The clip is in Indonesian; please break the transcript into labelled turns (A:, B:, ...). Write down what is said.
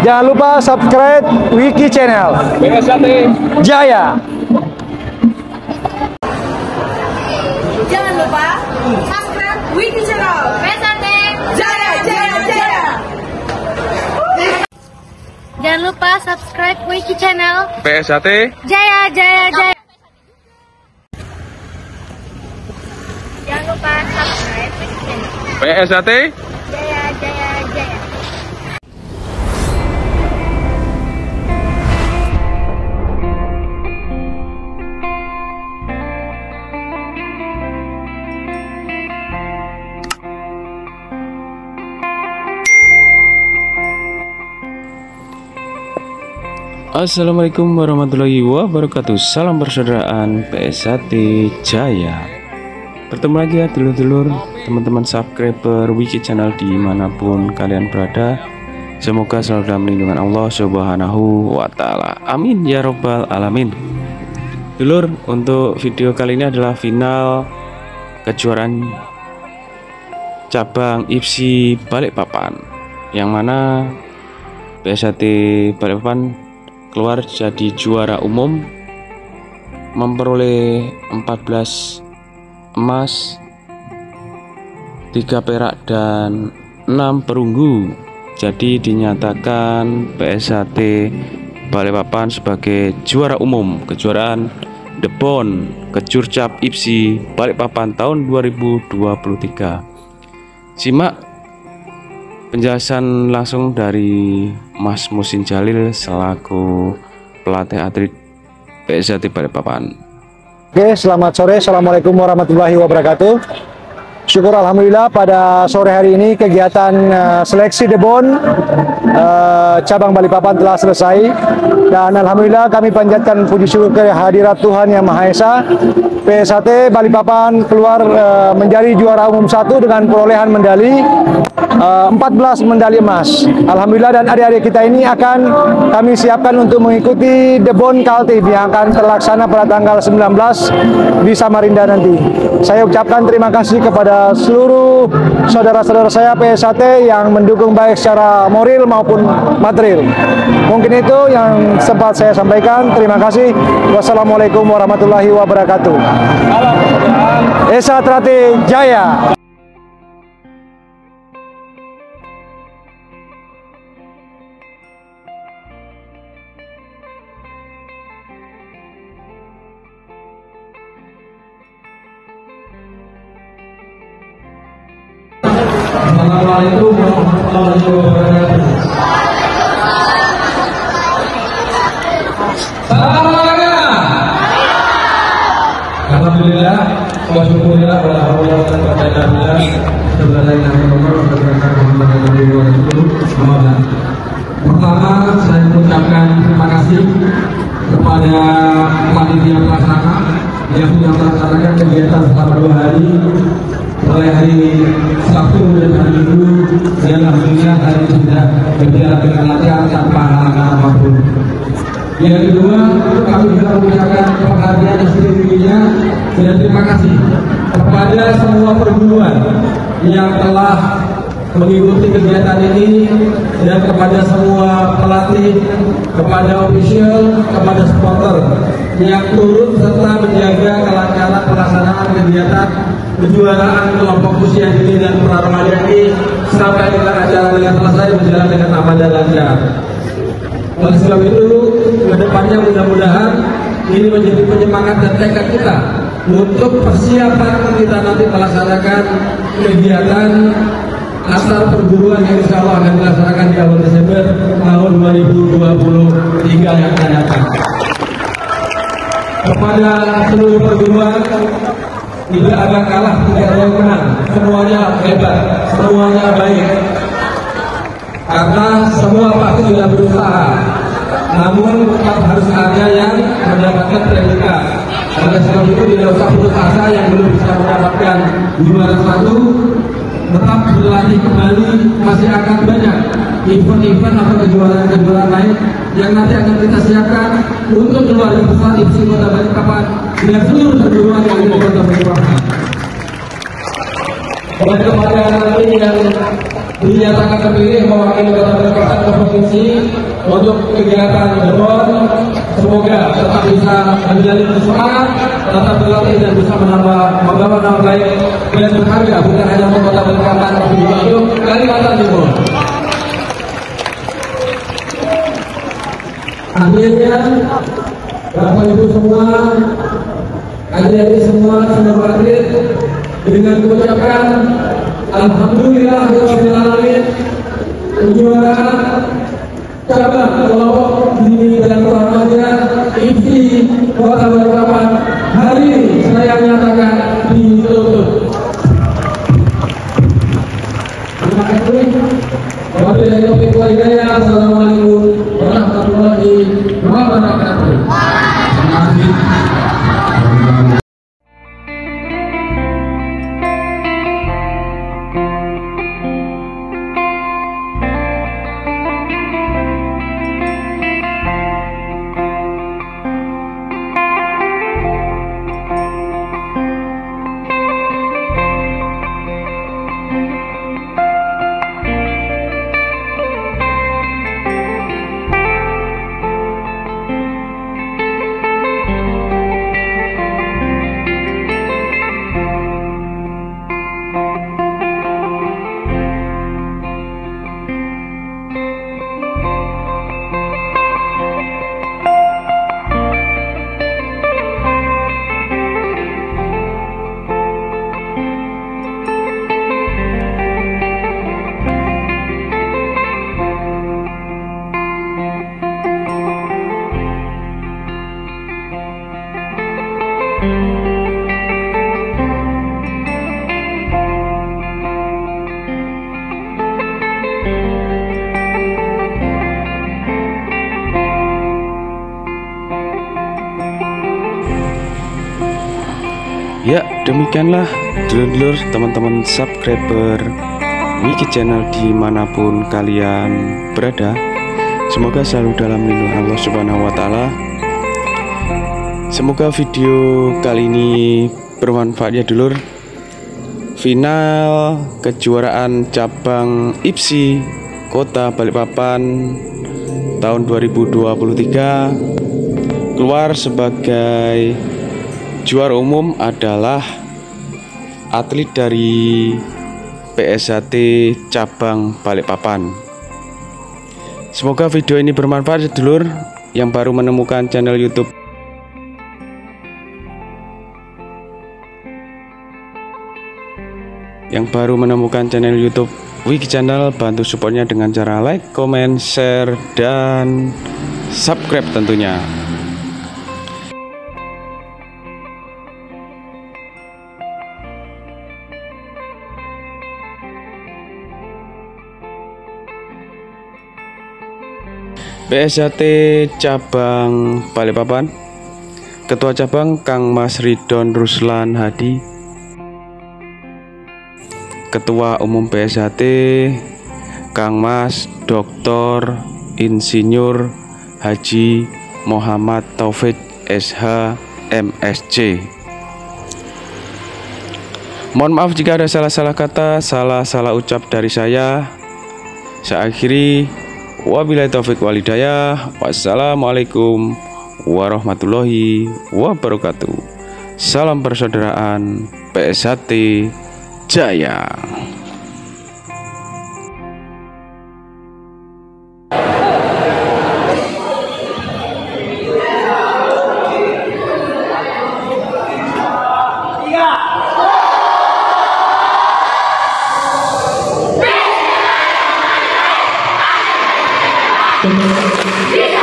A: Jangan lupa subscribe Wiki Channel
B: PSAT
A: Jaya.
C: Jangan lupa subscribe Wiki Channel PSAT Jaya Jaya Jaya.
D: Jangan lupa subscribe Wiki Channel
B: PSAT
D: Jaya Jaya Jaya. Jangan lupa subscribe Wiki Channel
B: PSAT
D: Jaya Jaya Jaya.
E: Assalamualaikum warahmatullahi wabarakatuh. Salam persaudaraan PSAT Jaya. Bertemu lagi ya dulur-dulur, teman-teman subscriber Wiki Channel dimanapun kalian berada. Semoga selalu dalam lindungan Allah Subhanahu wa Ta'ala. Amin ya robbal alamin. Dulur, untuk video kali ini adalah final kejuaraan cabang IPSI Balikpapan, yang mana PSAT Balikpapan keluar jadi juara umum, memperoleh 14 emas, 3 perak dan 6 perunggu. Jadi dinyatakan PSAT Balikpapan sebagai juara umum kejuaraan The Bond Kejurcap IPSI Balikpapan tahun 2023. Simak penjelasan langsung dari Mas Musin Jalil selaku pelatih atlet PSAT Balikpapan.
A: Oke, selamat sore. Assalamualaikum warahmatullahi wabarakatuh. Syukur alhamdulillah pada sore hari ini kegiatan seleksi The Bond cabang Balikpapan telah selesai, dan alhamdulillah kami panjatkan puji syukur kehadirat Tuhan Yang Maha Esa. PSAT Balikpapan keluar menjadi juara umum 1 dengan perolehan medali 14 medali emas. Alhamdulillah, dan adik-adik kita ini akan kami siapkan untuk mengikuti The Bond Kaltim yang akan terlaksana pada tanggal 19 di Samarinda nanti. Saya ucapkan terima kasih kepada seluruh saudara-saudara saya PSAT yang mendukung baik secara moral maupun material. Mungkin itu yang sempat saya sampaikan. Terima kasih. Wassalamualaikum warahmatullahi wabarakatuh. PSAT Jaya.
F: Assalamualaikum warahmatullahi wabarakatuh. Salam olahraga. Alhamdulillah, wa syukurillah wa la haula wa la quwwata illa billah. Pertama, saya mengucapkan terima kasih kepada panitia pelaksana yang sudah melaksanakan kegiatan selama 2 hari, mulai hari Sabtu dan hari Minggu, dan alhamdulillah hari ini sudah berjalan dengan lancar tanpa halangan apapun. Yang kedua, kami juga mengucapkan penghargaan yang setinggi-tingginya dan terima kasih kepada semua perguruan yang telah mengikuti kegiatan ini, dan kepada semua pelatih, kepada official, kepada supporter yang turut serta menjaga kelancaran pelaksanaan kegiatan kejuaraan kelompok usia dini dan pra remaja ini sampai dengan acara dengan selesai berjalan dengan aman dan lancar. Oleh sebab itu, kedepannya mudah-mudahan ini menjadi penyemangat dan tekad kita untuk persiapan kita nanti melaksanakan kegiatan antar perguruan yang insya Allah akan dilaksanakan di awal Desember tahun 2023 yang akan datang. Kepada seluruh perguruan, tidak ada kalah, tidak ada yang menang, semuanya hebat, semuanya baik, karena semua pasti sudah berusaha, namun tetap harus ada yang mendapatkan predikat. Oleh sebab itu tidak usah putus asa yang belum bisa mendapatkan juara 1, tetap berlatih kembali. Masih akan banyak event-event atau kejuaraan-kejuaraan lain yang nanti akan kita siapkan untuk keluarga besar IPSI Kota Balikpapan dan seluruh perguruan yang di Kota Balikpapan. Dan kepada nanti yang dinyatakan terpilih mewakili Kota Balikpapan ke provinsi untuk kegiatan Debon, semoga tetap bisa menjalin semangat, tetap berlatih dan bisa membawa nama baik dan berharga bukan hanya untuk Kota Balikpapan tapi juga untuk Kalimantan Timur. Akhirnya, Bapak Ibu semua, adik-adik semua, senior atlet, dengan mengucapkan Alhamdulillahirabbil alamin, kejuaraan cabang kelompok dini dan remaja IPSI Kota Balikpapan hari ini saya nyatakan ditutup. Terima kasih. Wabillahi taufiq wal hidayah. Assalamualaikum warahmatullahi wabarakatuh. Terima kasih.
E: Ya, demikianlah dulur-dulur teman-teman subscriber Wiki Channel dimanapun kalian berada. Semoga selalu dalam lindungan Allah Subhanahu wa Ta'ala. Semoga video kali ini bermanfaat ya dulur. Final kejuaraan cabang IPSI Kota Balikpapan tahun 2023 keluar sebagai juara umum adalah atlet dari PSHT cabang Balikpapan. Semoga video ini bermanfaat sedulur yang baru menemukan channel YouTube Wiki Channel, bantu supportnya dengan cara like, comment, share, dan subscribe tentunya. PSHT cabang Balikpapan, Ketua Cabang Kang Mas Ridon Ruslan Hadi, Ketua Umum PSHT Kang Mas Dr. Insinyur Haji Muhammad Taufik SH MSc. Mohon maaf jika ada salah-salah kata, salah ucap dari saya. Saya akhiri. Wabillahi taufiq wal hidayah. Wassalamualaikum warahmatullahi wabarakatuh. Salam persaudaraan PSHT Jaya.
C: Bisa